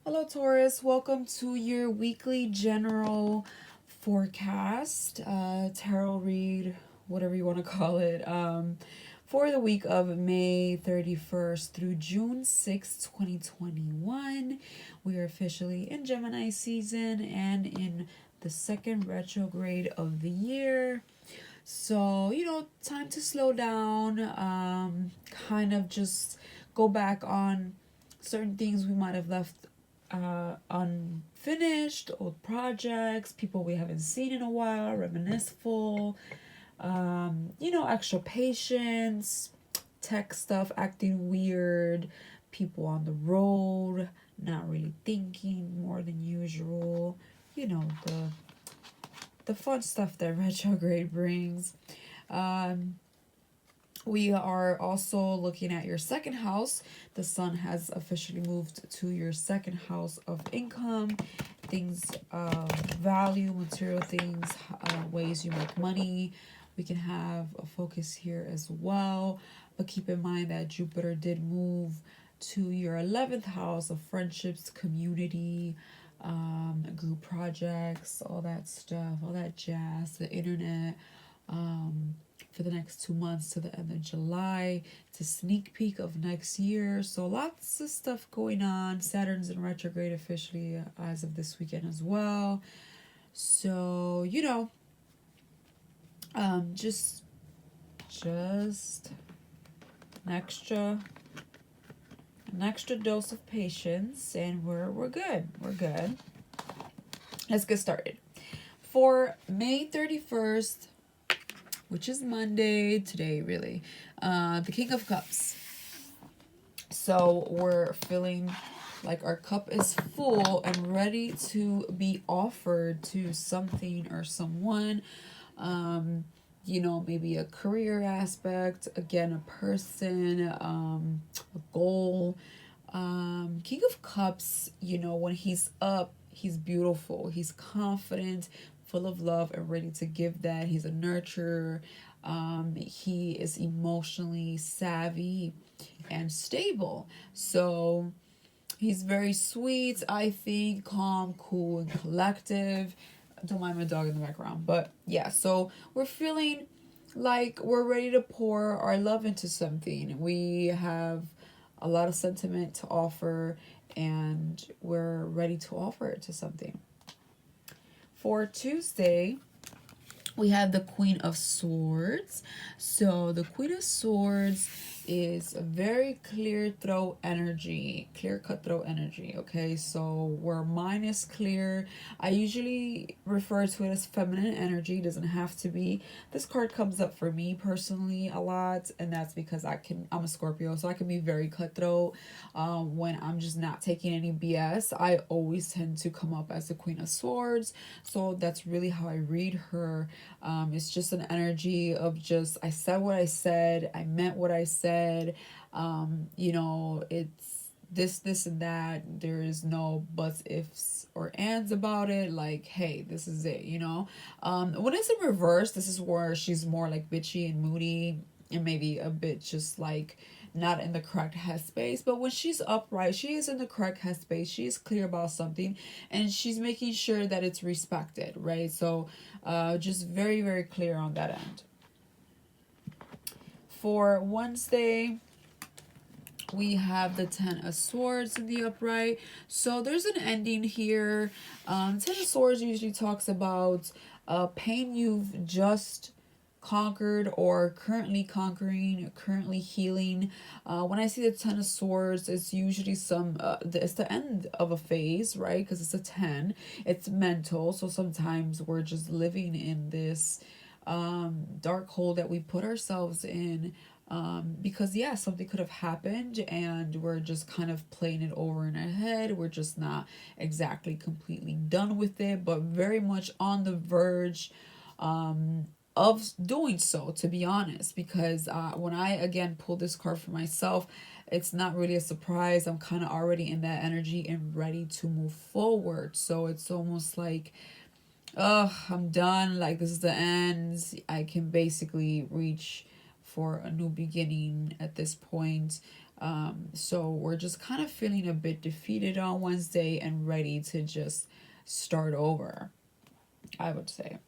Hello, Taurus. Welcome to your weekly general forecast, tarot read, whatever you want to call it, for the week of May 31st through June 6th, 2021. We are officially in Gemini season and in the second retrograde of the year. So, time to slow down, kind of just go back on certain things we might have left unfinished, old projects, people we haven't seen in a while, reminisceful, extra patience, tech stuff acting weird, people on the road, not really thinking more than usual, the fun stuff that retrograde brings. We are also looking at your second house. The sun has officially moved to your second house of income, things of value, material things, ways you make money. We can have a focus here as well. But keep in mind that Jupiter did move to your 11th house of friendships, community, group projects, all that stuff, all that jazz, the internet, for the next 2 months to the end of July. It's a sneak peek of next year. So lots of stuff going on. Saturn's in retrograde officially as of this weekend as well. So, just an extra dose of patience and we're good. We're good. Let's get started. For May 31st, which is Monday today, really, the King of Cups. So we're feeling like our cup is full and ready to be offered to something or someone. Maybe a career aspect, again, a person, a goal. King of Cups, when he's up, he's beautiful, he's confident, full of love and ready to give that. He's a nurturer. He is emotionally savvy and stable. So he's very sweet, I think, calm, cool, and collective. Don't mind my dog in the background. But yeah, so we're feeling like we're ready to pour our love into something. We have a lot of sentiment to offer and we're ready to offer it to something. For Tuesday, we have the Queen of Swords. So the Queen of Swords is a very clear cut throat energy, okay? So where mine is clear, I usually refer to it as feminine energy. It doesn't have to be. This card comes up for me personally a lot, and that's because I'm a Scorpio, so I can be very cutthroat. When I'm just not taking any BS, I always tend to come up as the Queen of Swords. So that's really how I read her. It's just an energy of just, I said what I said, I meant what I said. It's this and that. There is no buts, ifs, or ands about it. Like, hey, this is it, when it's in reverse, this is where she's more like bitchy and moody and maybe a bit just like not in the correct headspace. But when she's upright, she is in the correct headspace. She is clear about something and she's making sure that it's respected, right? So just very, very clear on that end. For Wednesday, we have the Ten of Swords in the upright. So there's an ending here. Ten of Swords usually talks about pain you've just conquered or currently conquering, currently healing. When I see the Ten of Swords, it's usually it's the end of a phase, right? Because it's a 10. It's mental. So sometimes we're just living in this dark hole that we put ourselves in, because something could have happened and we're just kind of playing it over in our head. We're just not exactly completely done with it, but very much on the verge of doing so, to be honest, because when I again pull this card for myself, it's not really a surprise. I'm kind of already in that energy and ready to move forward. So it's almost like, I'm done, like this is the end. I can basically reach for a new beginning at this point. So we're just kind of feeling a bit defeated on Wednesday and ready to just start over, I would say.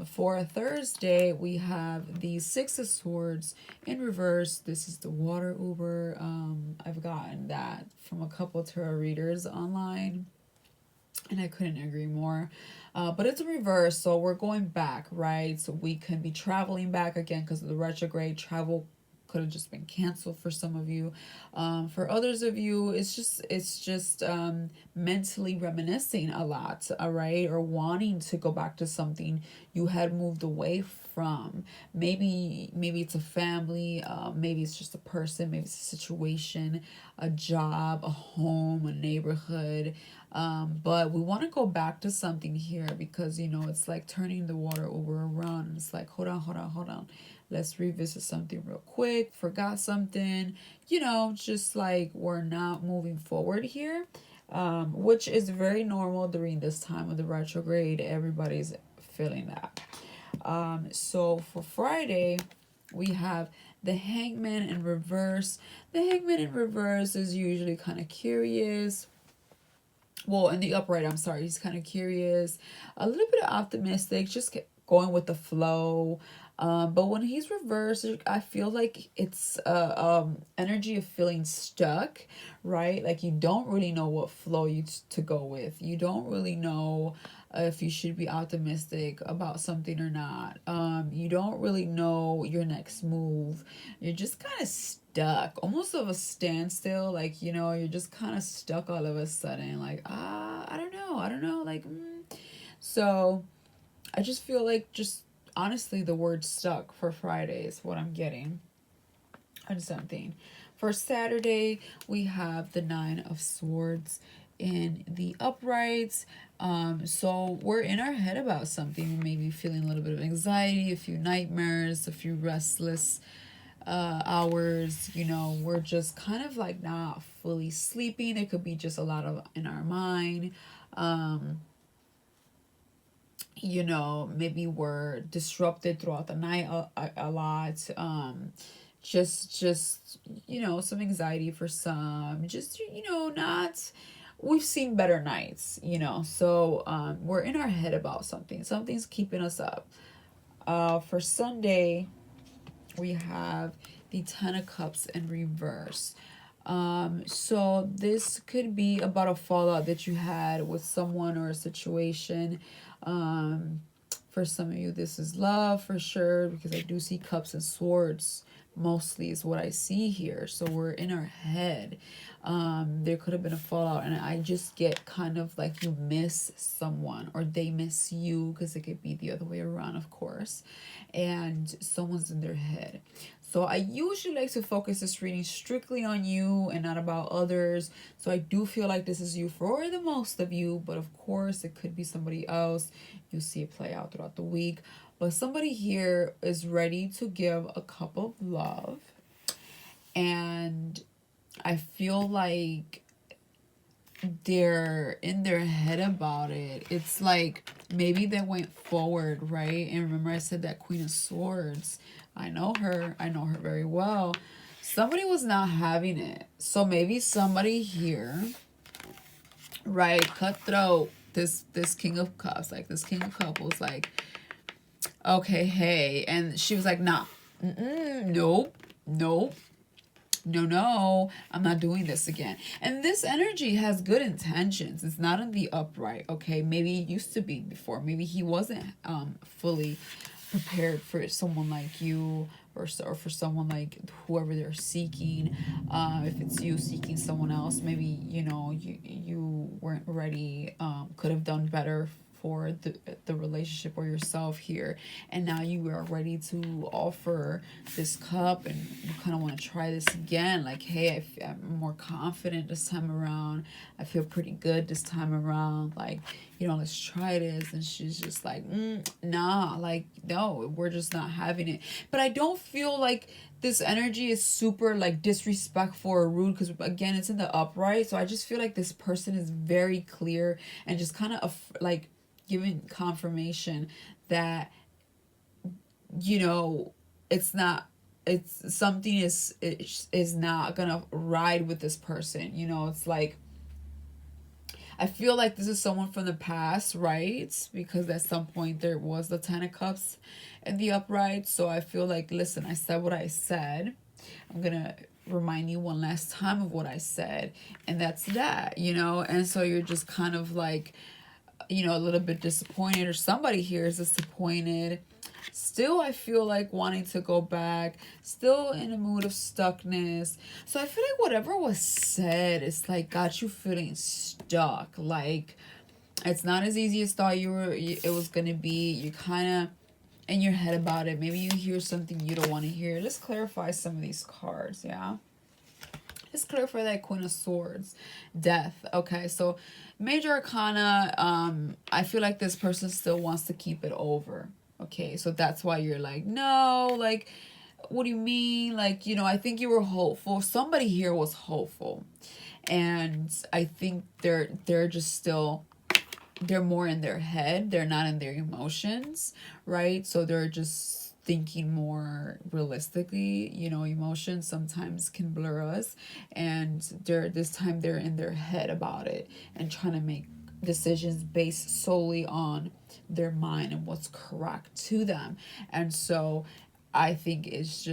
For Thursday, we have the Six of Swords in reverse. This is the water Uber. I've gotten that from a couple tarot readers online, and I couldn't agree more. But it's a reverse, so we're going back, right? So we can be traveling back again because of the retrograde. Travel could have just been canceled for some of you. For others of you, it's just mentally reminiscing a lot, all right, or wanting to go back to something you had moved away from. Maybe it's a family, maybe it's just a person, maybe it's a situation, a job, a home, a neighborhood. But we want to go back to something here because it's like turning the water over around. It's like hold on, let's revisit something real quick. Forgot something, just like we're not moving forward here, which is very normal during this time of the retrograde. Everybody's feeling that. So for Friday, we have the Hangman in reverse. The Hangman in reverse is usually kind of curious. Well, in the upright, I'm sorry, he's kind of curious, a little bit optimistic, just going with the flow. But when he's reversed, I feel like it's energy of feeling stuck, right? Like you don't really know what flow to go with. You don't really know if you should be optimistic about something or not. You don't really know your next move. You're just kind of stuck, almost of a standstill. Like, you're just kind of stuck all of a sudden. Like, I don't know. Like, So I just feel like just honestly the word stuck for Friday is what I'm getting on something. For Saturday, we have the Nine of Swords in the uprights. So we're in our head about something. We may be feeling a little bit of anxiety, a few nightmares, a few restless hours. We're just kind of like not fully sleeping. It could be just a lot of in our mind. Maybe we're disrupted throughout the night a lot. Just some anxiety for some. Just not. We've seen better nights. So we're in our head about something. Something's keeping us up. For Sunday, we have the Ten of Cups in reverse. So this could be about a fallout that you had with someone or a situation. For some of you, this is love for sure, because I do see cups and swords mostly is what I see here. So we're in our head. There could have been a fallout, and I just get kind of like you miss someone or they miss you, because it could be the other way around, of course, and someone's in their head. So I usually like to focus this reading strictly on you and not about others. So I do feel like this is you for the most of you, but of course it could be somebody else. You'll see it play out throughout the week. But somebody here is ready to give a cup of love. And I feel like they're in their head about it. It's like maybe they went forward, right? And remember I said that Queen of Swords. I know her very well. Somebody was not having it. So maybe somebody here, right, cutthroat, this King of Cups, like this King of Cups was like, okay, hey, and she was like, nah, nope, no, I'm not doing this again. And this energy has good intentions. It's not in the upright, okay? Maybe it used to be before. Maybe he wasn't fully prepared for someone like you, or for someone like whoever they're seeking. If it's you seeking someone else, maybe you weren't ready, could have done better for the relationship or yourself here, and now you are ready to offer this cup, and you kind of want to try this again, like, hey, I'm more confident this time around, I feel pretty good this time around, like, let's try this. And she's just like, nah, like, no, we're just not having it. But I don't feel like this energy is super like disrespectful or rude, because again, it's in the upright. So I just feel like this person is very clear and just kind of like giving confirmation that it's not it's something is not gonna ride with this person. You know, it's like, I feel like this is someone from the past, right? Because at some point there was the Ten of Cups in the upright. So I feel like, listen, I said what I said. I'm gonna remind you one last time of what I said, and that's that, you know. And so you're just kind of like, you know, a little bit disappointed, or somebody here is disappointed. Still, I feel like wanting to go back, still in a mood of stuckness. So I feel like whatever was said, it's like got you feeling stuck. Like it's not as easy as thought it was gonna be. You kind of in your head about it. Maybe you hear something you don't want to hear. Let's clarify some of these cards, yeah? Let's clarify that Queen of Swords. Death. Okay, so Major Arcana, I feel like this person still wants to keep it over. Okay, so that's why you're like, no, like, what do you mean? Like, you know, I think you were hopeful. Somebody here was hopeful. And I think they're just still, they're more in their head. They're not in their emotions, right? So they're just thinking more realistically. You know, emotions sometimes can blur us, and this time they're in their head about it and trying to make decisions based solely on their mind and what's correct to them. And so I think it's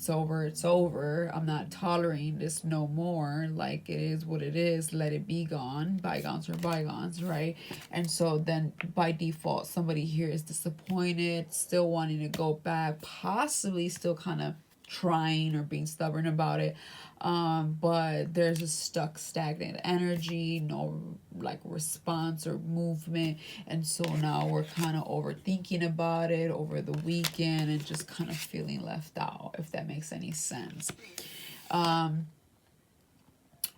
over. I'm not tolerating this no more. Like, it is what it is. Let it be gone. Bygones are bygones, right? And so then by default, somebody here is disappointed, still wanting to go back, possibly still kind of trying or being stubborn about it. But there's a stagnant energy, no like response or movement. And so now we're kind of overthinking about it over the weekend and just kind of feeling left out, if that makes any sense. Again,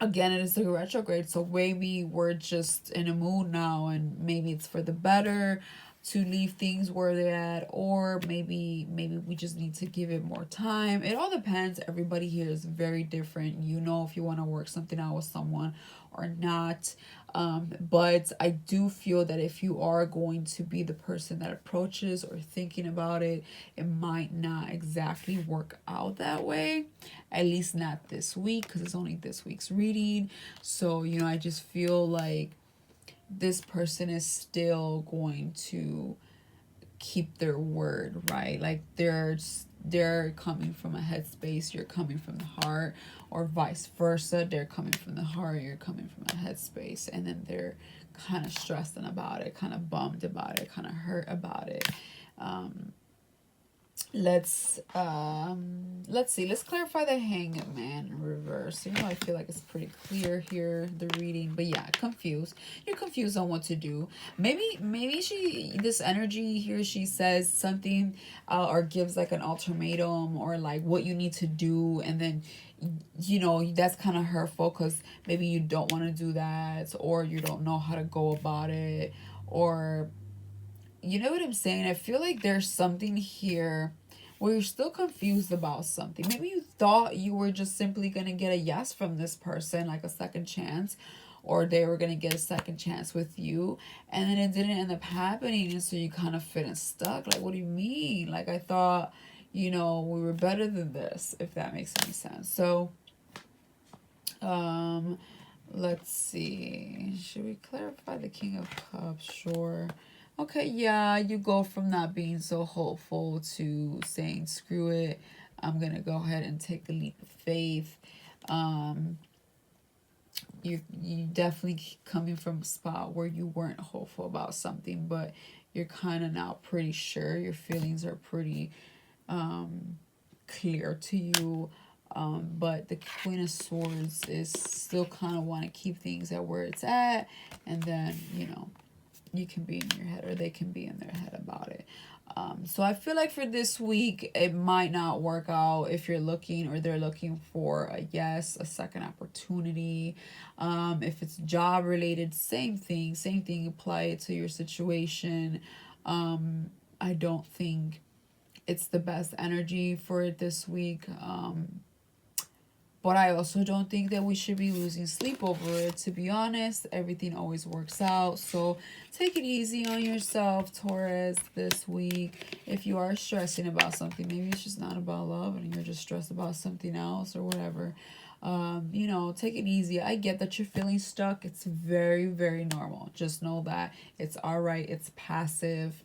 it is a retrograde, so maybe we're just in a mood now, and maybe it's for the better to leave things where they're at, or maybe we just need to give it more time. It all depends. Everybody here is very different. You know, if you want to work something out with someone or not. But I do feel that if you are going to be the person that approaches or thinking about it, it might not exactly work out that way. At least not this week, because it's only this week's reading. So, you know, I just feel like this person is still going to keep their word, right? Like they're coming from a headspace, you're coming from the heart, or vice versa. They're coming from the heart, you're coming from a headspace, and then they're kind of stressing about it, kind of bummed about it, kind of hurt about it. Let's see. Let's clarify the Hangman in reverse. You know, I feel like it's pretty clear here, the reading. But yeah, confused. You're confused on what to do. Maybe this energy here, she says something or gives like an ultimatum or like what you need to do, and then you know that's kind of hurtful because maybe you don't want to do that, or you don't know how to go about it, or you know what I'm saying? I feel like there's something here where you're still confused about something. Maybe you thought you were just simply going to get a yes from this person, like a second chance, or they were going to get a second chance with you, and then it didn't end up happening, and so you kind of feeling stuck. Like, what do you mean? Like, I thought, you know, we were better than this, if that makes any sense. So, let's see. Should we clarify the King of Cups? Sure. Okay, yeah, you go from not being so hopeful to saying, screw it, I'm going to go ahead and take a leap of faith. You definitely coming from a spot where you weren't hopeful about something, but you're kind of now pretty sure. Your feelings are pretty clear to you. But the Queen of Swords is still kind of want to keep things at where it's at, and then, you know, you can be in your head or they can be in their head about it. So I feel like for this week, it might not work out if you're looking or they're looking for a yes, a second opportunity. If it's job related, same thing, apply it to your situation. I don't think it's the best energy for it this week. But I also don't think that we should be losing sleep over it. To be honest, everything always works out. So take it easy on yourself, Taurus, this week. If you are stressing about something, maybe it's just not about love and you're just stressed about something else or whatever. Take it easy. I get that you're feeling stuck. It's very, very normal. Just know that it's all right. It's passive.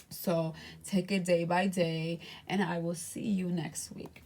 So take it day by day, and I will see you next week.